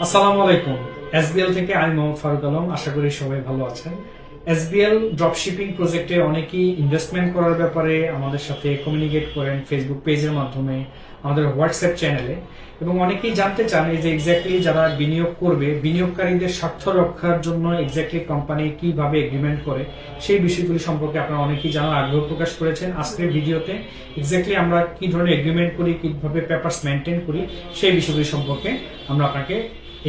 আসসালামু আলাইকুম। এসবিএল থেকে আমি মোহাম্মদ ফারুক আলম। আশা করি সবাই ভালো আছেন। এসবিএল ড্রপশিপিং প্রজেক্টে অনেকেই ইনভেস্টমেন্ট করার ব্যাপারে আমাদের সাথে কমিউনিকেট করেন ফেসবুক পেজের মাধ্যমে, আমাদের হোয়াটসঅ্যাপ চ্যানেলে, এবং অনেকেই জানতে চান এই যে এক্স্যাক্টলি যারা বিনিয়োগ করবে, বিনিয়োগকারীদের স্বার্থ রক্ষার জন্য এক্স্যাক্টলি কোম্পানি কিভাবে এগ্রিমেন্ট করে সেই বিষয়গুলি সম্পর্কে আপনারা অনেকেই জানার আগ্রহ প্রকাশ করেছেন। আজকের ভিডিওতে এক্স্যাক্টলি আমরা কি ধরনের এগ্রিমেন্ট করি, কিভাবে পেপারস মেনটেন করি সেই বিষয়গুলি সম্পর্কে আমরা আপনাকে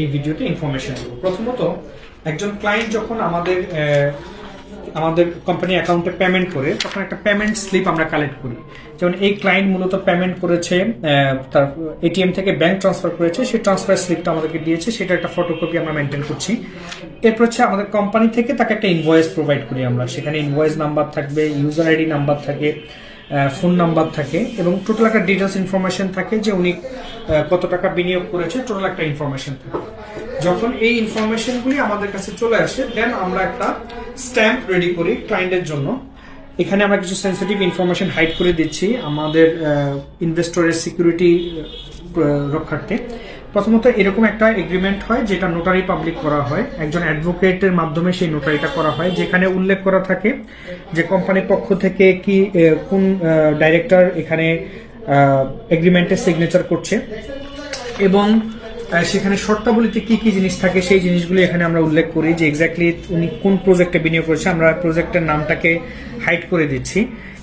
এই ভিডিওতে ইনফরমেশন দেব। প্রথমত, একজন ক্লায়েন্ট যখন আমাদের কোম্পানি অ্যাকাউন্টে পেমেন্ট করে তখন একটা পেমেন্ট স্লিপ আমরা কালেক্ট করি। যেমন এই ক্লায়েন্ট মূলত পেমেন্ট করেছে, তার এটিএম থেকে ব্যাংক ট্রান্সফার করেছে, সেই ট্রান্সফার স্লিপটা আমাদেরকে দিয়েছে, সেটা একটা ফটোকপি আমরা মেনটেন করছি। এরপর হচ্ছে আমাদের কোম্পানি থেকে তাকে একটা ইনভয়েস প্রোভাইড করি আমরা। সেখানে ইনভয়েস নাম্বার থাকবে, ইউজার আইডি নাম্বার থাকে, ফোন নাম্বার থাকে, এবং টোটাল একটা ডিটেলস ইনফরমেশন থাকে যে উনি কত টাকা বিনিয়োগ করেছে, টোটাল একটা ইনফরমেশন থাকে। যখন এই ইনফরমেশনগুলি আমাদের কাছে চলে আসে, দেন আমরা একটা স্ট্যাম্প রেডি করি ক্লায়েন্টের জন্য। এখানে আমরা কিছু সেন্সিটিভ ইনফরমেশন হাইড করে দিচ্ছি আমাদের ইনভেস্টরের সিকিউরিটি রক্ষার্থে। প্রথমত এরকম একটা এগ্রিমেন্ট হয় যেটা নোটারি পাবলিক করা হয়, একজন অ্যাডভোকেটের মাধ্যমে সেই নোটারিটা করা হয়, যেখানে উল্লেখ করা থাকে যে কোম্পানির পক্ষ থেকে কোন ডাইরেক্টর এখানে এগ্রিমেন্টের সিগনেচার করছে, এবং সেখানে শর্তাবলীতে কি কি জিনিস থাকে সেই জিনিসগুলো এখানে আমরা উল্লেখ করি যে এক্স্যাক্টলি উনি কোন প্রজেক্টে বিনিয়োগ করেছে। আমরা প্রজেক্টের নামটাকে হাইড করে দিচ্ছি,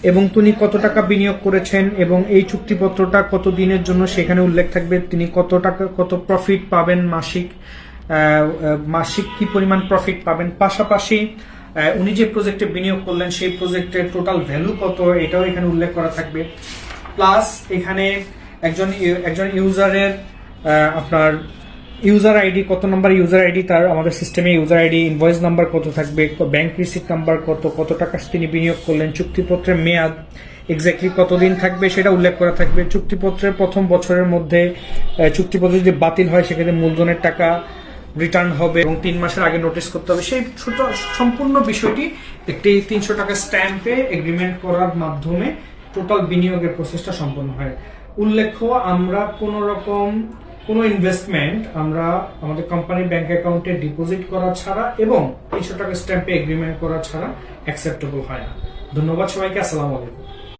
এবং তিনি কত টাকা বিনিয়োগ করেছেন এবং এই চুক্তিপত্রটা কত দিনের জন্য সেখানে উল্লেখ থাকবে। তিনি কত টাকা কত প্রফিট পাবেন, মাসিক কি পরিমাণ প্রফিট পাবেন, পাশাপাশি উনি যে প্রজেক্টে বিনিয়োগ করলেন সেই প্রজেক্টের টোটাল ভ্যালু কত, এটাও এখানে উল্লেখ করা থাকবে। প্লাস এখানে একজন ইউজারের আপনার ইউজার আইডি, কত নাম্বার ইউজার আইডি তার আমাদের সিস্টেমে ইউজার আইডি, ইনভয়েস নাম্বার কত থাকবে, ব্যাংক রিসিপ্ট নাম্বার কত টাকা তিনি বিনিয়োগ করলেন, চুক্তিপত্রের মেয়াদ এক্স্যাক্টলি কতদিন থাকবে সেটা উল্লেখ করা থাকবে। চুক্তিপত্রের প্রথম বছরের মধ্যে চুক্তিপত্র যদি বাতিল হয় সেক্ষেত্রে মূলধনের টাকা রিটার্ন হবে এবং 3 মাসের আগে নোটিশ করতে হবে। সেই সম্পূর্ণ বিষয়টি একটি 300 টাকা স্ট্যাম্পে এগ্রিমেন্ট করার মাধ্যমে টোটাল বিনিয়োগের প্রসেসটা সম্পন্ন হয়। উল্লেখ্য, আমরা কোনো ইনভেস্টমেন্ট আমরা আমাদের কোম্পানির ব্যাংক অ্যাকাউন্টে ডিপোজিট করা ছাড়া এবং 300 টাকা স্ট্যাম্পে এগ্রিমেন্ট করা ছাড়া অ্যাকসেপ্টেবল হয় না। ধন্যবাদ সবাইকে। আসসালামু আলাইকুম।